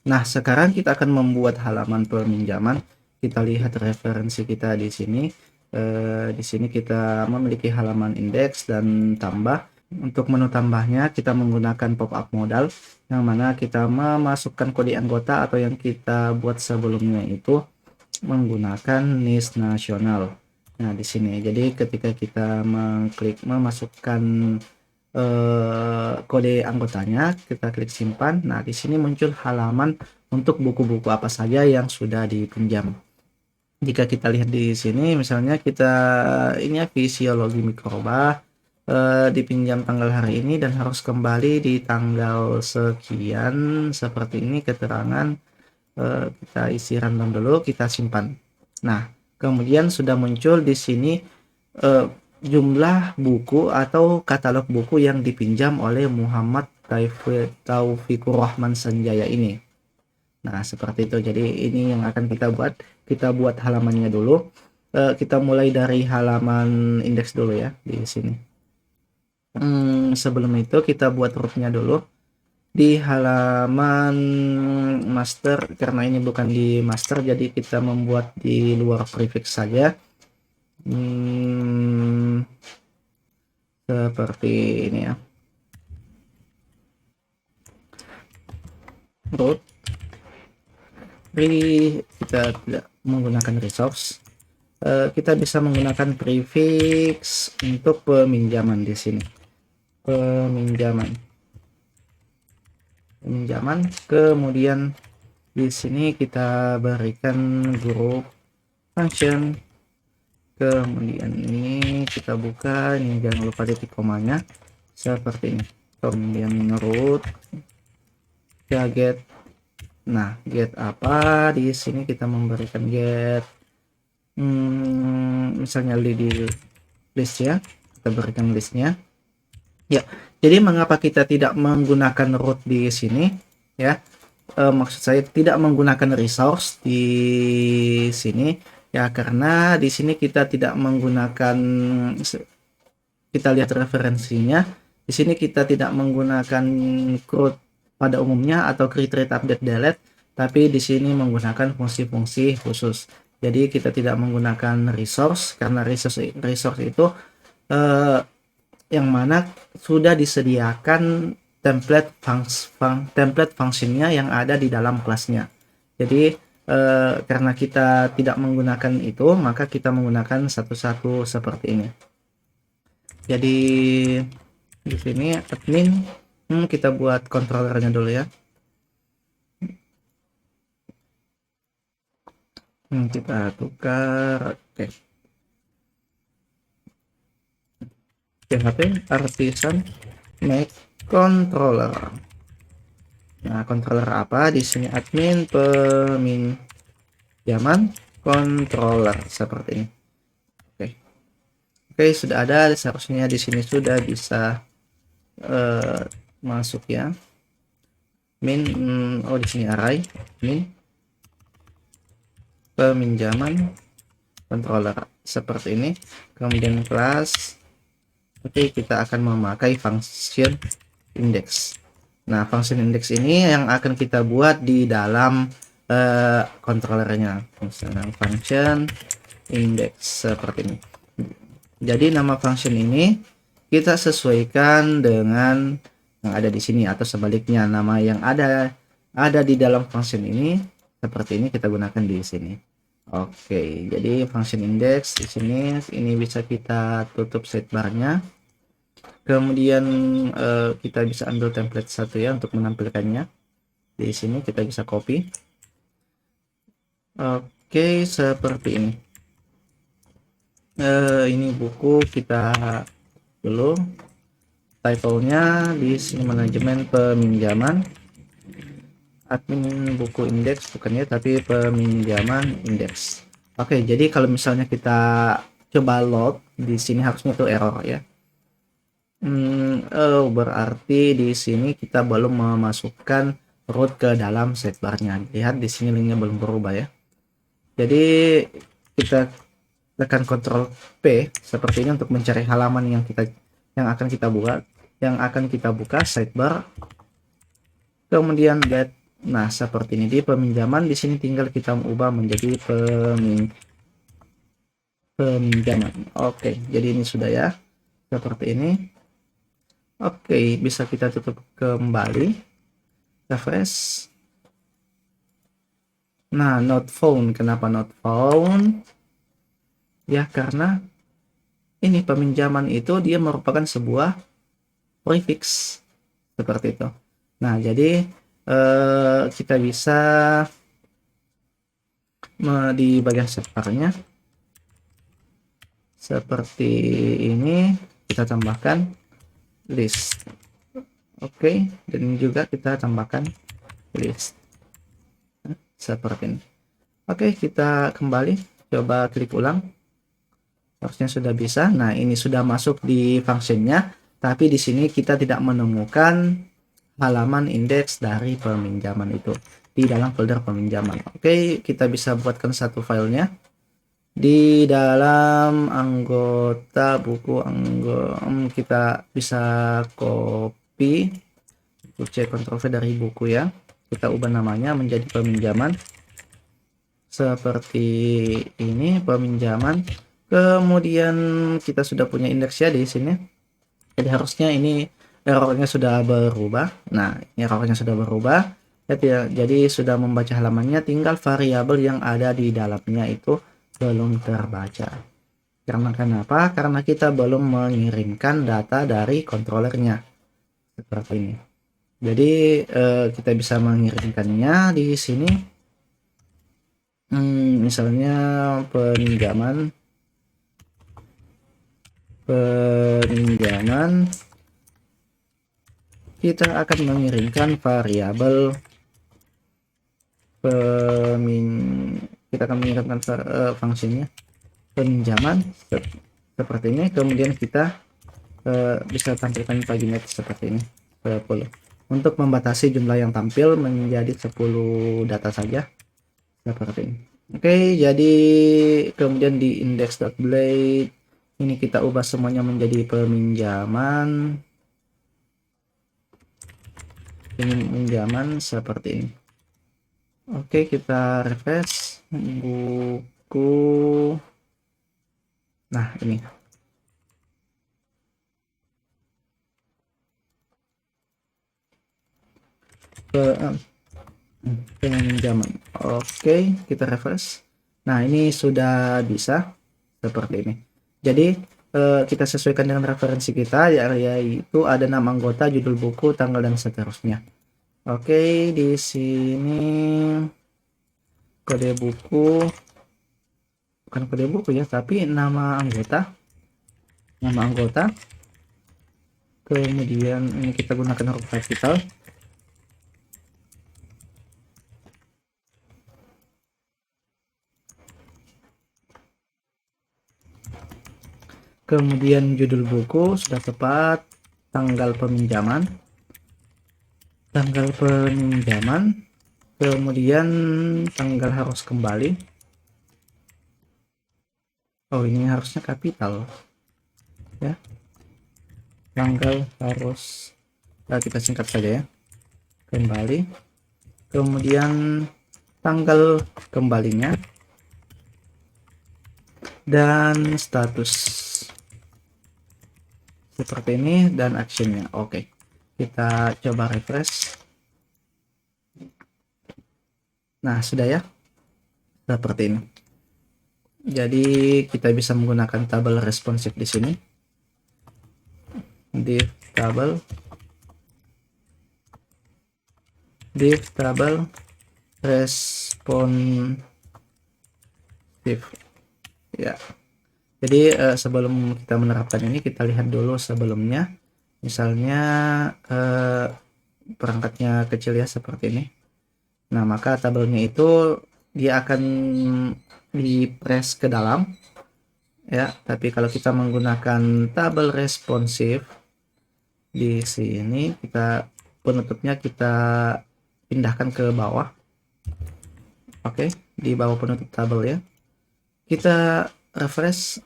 Nah, sekarang kita akan membuat halaman peminjaman. Kita lihat referensi kita di sini. Di sini kita memiliki halaman indeks dan tambah. Untuk menu tambahnya kita menggunakan pop-up modal, yang mana kita memasukkan kode anggota atau yang kita buat sebelumnya itu menggunakan NIS nasional. Nah, di sini. Jadi ketika kita mengklik memasukkan kode anggotanya, kita klik simpan. Nah, di sini muncul halaman untuk buku-buku apa saja yang sudah dipinjam. Jika kita lihat di sini, misalnya kita ini ya, fisiologi mikroba dipinjam tanggal hari ini dan harus kembali di tanggal sekian, seperti ini keterangan. Kita isi random dulu, kita simpan. Nah, kemudian sudah muncul di sini eh, jumlah buku atau katalog buku yang dipinjam oleh Muhammad Taufikur Rahman Sanjaya ini. Nah, seperti itu. Jadi ini yang akan kita buat. Kita buat halamannya dulu. Kita mulai dari halaman indeks dulu ya di sini. Sebelum itu kita buat rootnya dulu di halaman master. Karena ini bukan di master, jadi kita membuat di luar prefix saja. Seperti ini ya, root kita tidak menggunakan resource. Kita bisa menggunakan prefix untuk peminjaman di sini. Peminjaman, kemudian di sini kita berikan grup function, kemudian ini kita buka, ini jangan lupa titik komanya seperti ini, kemudian root get. Nah, get apa di sini, kita memberikan get misalnya di list ya, kita berikan listnya ya. Jadi mengapa kita tidak menggunakan root di sini ya, maksud saya tidak menggunakan resource di sini ya, karena di sini kita tidak menggunakan, kita lihat referensinya di sini, kita tidak menggunakan root pada umumnya atau create, update, delete, tapi di sini menggunakan fungsi-fungsi khusus. Jadi kita tidak menggunakan resource karena resource itu yang mana sudah disediakan template fungsinya yang ada di dalam kelasnya. Jadi karena kita tidak menggunakan itu, maka kita menggunakan satu-satu seperti ini. Jadi di sini admin, kita buat controllernya dulu ya. Kita tukar, oke. PHP artisan make controller. Nah, controller apa di sini? Admin peminjaman controller seperti ini. Oke, sudah ada. Seharusnya di sini sudah bisa masuk ya. Oh di sini array min peminjaman controller seperti ini. Kemudian kelas. Oke, kita akan memakai function index. Nah, function index ini yang akan kita buat di dalam controllernya. Misalnya function index seperti ini. Jadi nama function ini kita sesuaikan dengan yang ada di sini, atau sebaliknya, nama yang ada di dalam function ini seperti ini kita gunakan di sini. Oke, jadi function index di sini, ini bisa kita tutup sidebarnya. Kemudian kita bisa ambil template satu ya untuk menampilkannya. Di sini kita bisa copy. Oke, seperti ini. Ini buku kita dulu. Title-nya di sini manajemen peminjaman. Admin buku indeks bukannya, tapi peminjaman indeks. Oke, jadi kalau misalnya kita coba load di sini, harusnya itu error ya. Berarti di sini kita belum memasukkan root ke dalam sidebarnya. Lihat di sini linknya belum berubah ya. Jadi kita tekan Ctrl P seperti ini untuk mencari halaman yang akan kita buka sidebar. Kemudian get Nah, seperti ini di peminjaman. Di sini tinggal kita ubah menjadi peminjaman. Oke, jadi ini sudah ya. Seperti ini. Oke, bisa kita tutup kembali. Refresh. Nah, not found. Kenapa not found? Ya, karena ini peminjaman itu dia merupakan sebuah prefix. Seperti itu. Nah, jadi kita bisa di bagian separnya seperti ini, kita tambahkan list. Oke, dan ini juga kita tambahkan list seperti ini. Oke, kita kembali coba klik ulang, harusnya sudah bisa. Nah, ini sudah masuk di functionnya, tapi di sini kita tidak menemukan halaman indeks dari peminjaman itu di dalam folder peminjaman. Oke, kita bisa buatkan satu filenya di dalam anggota buku. Kita bisa copy C Ctrl V dari buku ya, kita ubah namanya menjadi peminjaman seperti ini, peminjaman. Kemudian kita sudah punya indeks ya di sini, jadi harusnya ini errornya sudah berubah. Nah, errornya sudah berubah jadi sudah membaca halamannya, tinggal variabel yang ada di dalamnya itu belum terbaca. Karena kenapa? Karena kita belum mengirimkan data dari controllernya seperti ini. Jadi kita bisa mengirimkannya di sini. Misalnya peminjaman kita akan mengirimkan variabel kita akan mengirimkan fungsinya peminjaman seperti ini. Kemudian kita bisa tampilkan paginet seperti ini 10 untuk membatasi jumlah yang tampil menjadi 10 data saja seperti ini. Oke, jadi kemudian di index.blade ini kita ubah semuanya menjadi peminjaman seperti ini. Oke, kita refresh buku. Nah, ini peminjaman. Oke, kita refresh. Nah, ini sudah bisa seperti ini. Jadi kita sesuaikan dengan referensi kita, yaitu ada nama anggota, judul buku, tanggal, dan seterusnya. Oke, di sini kode buku, bukan kode buku ya, tapi nama anggota. Kemudian ini kita gunakan huruf kapital. Kemudian judul buku sudah tepat, tanggal peminjaman, kemudian tanggal harus kembali. Oh, ini harusnya kapital ya, tanggal harus, kita singkat saja ya, kembali. Kemudian tanggal kembalinya dan status seperti ini, dan actionnya. Oke, kita coba refresh. Nah, sudah ya seperti ini. Jadi kita bisa menggunakan tabel responsif di sini, div tabel responsif ya. Jadi sebelum kita menerapkan ini, kita lihat dulu sebelumnya. Misalnya perangkatnya kecil ya seperti ini. Nah, maka tabelnya itu dia akan di-press ke dalam ya. Tapi kalau kita menggunakan tabel responsif di sini, kita penutupnya kita pindahkan ke bawah. Oke, di bawah penutup tabel ya. Kita refresh.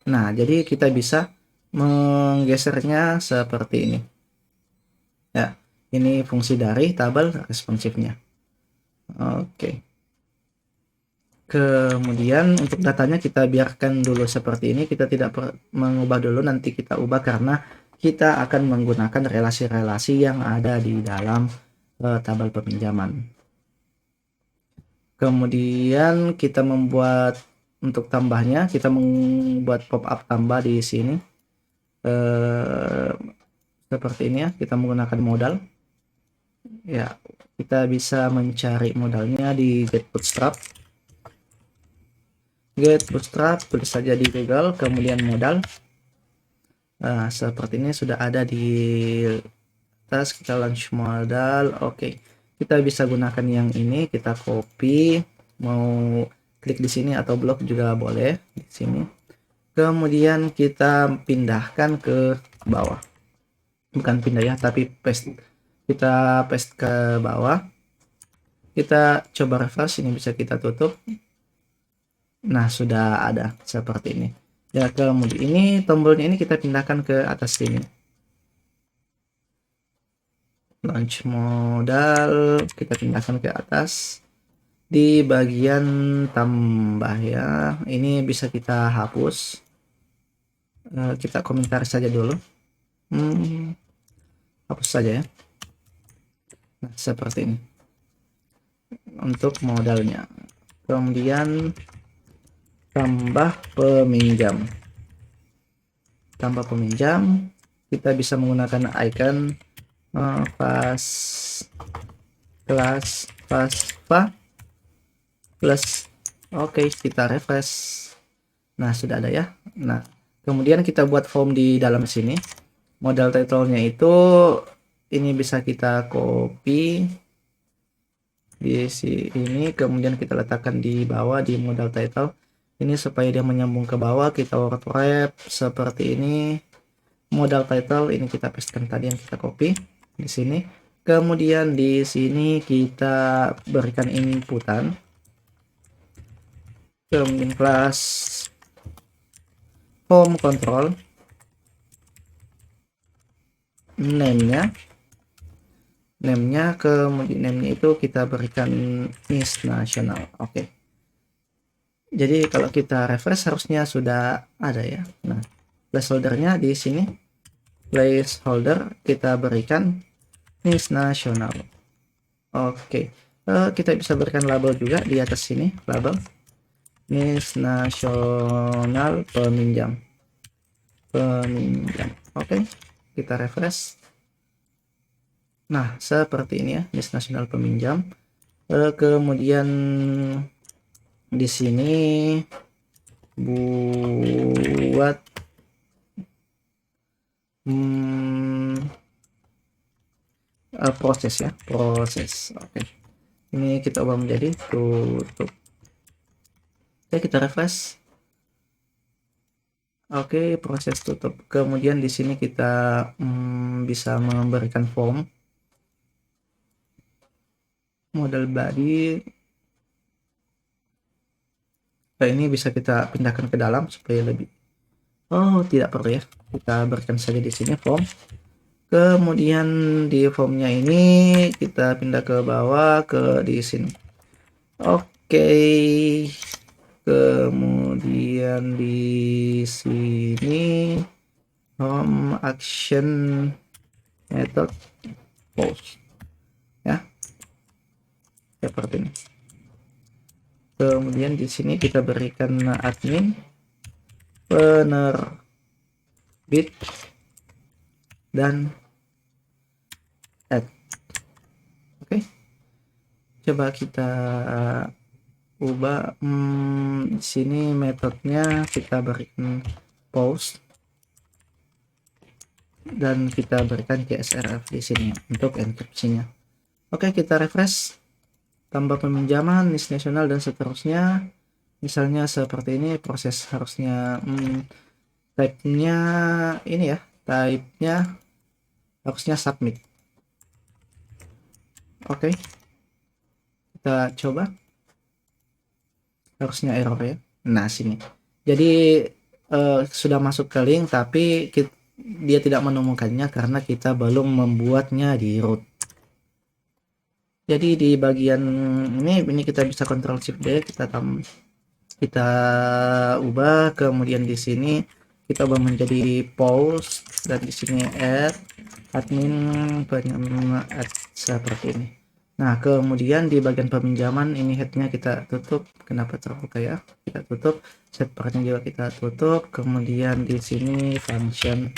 Nah, jadi kita bisa menggesernya seperti ini. Ya, ini fungsi dari tabel responsifnya. Oke. Kemudian untuk datanya kita biarkan dulu seperti ini, kita tidak mengubah dulu, nanti kita ubah karena kita akan menggunakan relasi-relasi yang ada di dalam tabel peminjaman. Kemudian kita membuat untuk tambahnya, kita membuat pop up tambah di sini seperti ini ya. Kita menggunakan modal ya, kita bisa mencari modalnya di Get Bootstrap. Tulis saja di Google, kemudian modal. Nah, seperti ini sudah ada di atas. Kita launch modal. Oke, kita bisa gunakan yang ini, kita copy, mau klik di sini atau blok juga boleh di sini. Kemudian kita pindahkan ke bawah, bukan pindah ya, tapi paste. Kita paste ke bawah, kita coba refresh, ini bisa kita tutup. Nah, sudah ada seperti ini ya. Kemudian ini tombolnya ini kita pindahkan ke atas sini, launch modal, kita pindahkan ke atas di bagian tambah ya. Ini bisa kita hapus, kita komentar saja dulu, hapus saja ya. Nah, seperti ini untuk modalnya. Kemudian tambah peminjam, kita bisa menggunakan icon kelas FASFA plus. Oke, kita refresh. Nah, sudah ada ya. Nah, kemudian kita buat form di dalam sini. Modal title-nya itu ini bisa kita copy di sini, kemudian kita letakkan di bawah di modal title ini supaya dia menyambung ke bawah. Kita word wrap seperti ini. Modal title ini kita pastekan tadi yang kita copy di sini. Kemudian di sini kita berikan inputan, kemudian kelas form control, name-nya, kemudian name-nya itu kita berikan NIS nasional. Oke. Jadi kalau kita refresh harusnya sudah ada ya. Nah, placeholder-nya di sini, placeholder kita berikan NIS nasional. Oke. Kita bisa berikan label juga di atas sini, label NIS nasional peminjam. Oke, kita refresh. Nah, seperti ini ya, NIS nasional peminjam. Kemudian di sini buat proses ya, proses. Oke, ini kita ubah menjadi tutup. Oke, kita refresh. Oke, proses tutup. Kemudian di sini kita bisa memberikan form, model body. Nah, ini bisa kita pindahkan ke dalam supaya lebih, tidak perlu ya, kita berikan saja di sini form. Kemudian di formnya ini kita pindah ke bawah ke di sini. Oke, kemudian di sini home action method post ya, seperti ini. Kemudian di sini kita berikan admin, penerbit, dan add. Oke, coba kita ubah. Di sini metodenya kita berikan post dan kita berikan CSRF di sini untuk enkripsinya. Oke, kita refresh. Tambah peminjaman, NIS nasional dan seterusnya. Misalnya seperti ini, proses harusnya type-nya ini ya, type-nya harusnya submit. Oke, kita coba. Harusnya error ya. Nah, sini. Jadi sudah masuk ke link, tapi dia tidak menemukannya karena kita belum membuatnya di root. Jadi di bagian ini kita bisa Ctrl Shift D, kita ubah, kemudian di sini kita ubah menjadi pause, dan di sini add admin penyama seperti ini. Nah, kemudian di bagian peminjaman ini headnya kita tutup. Kenapa terbuka ya? Kita tutup. Set partnya juga kita tutup. Kemudian di sini function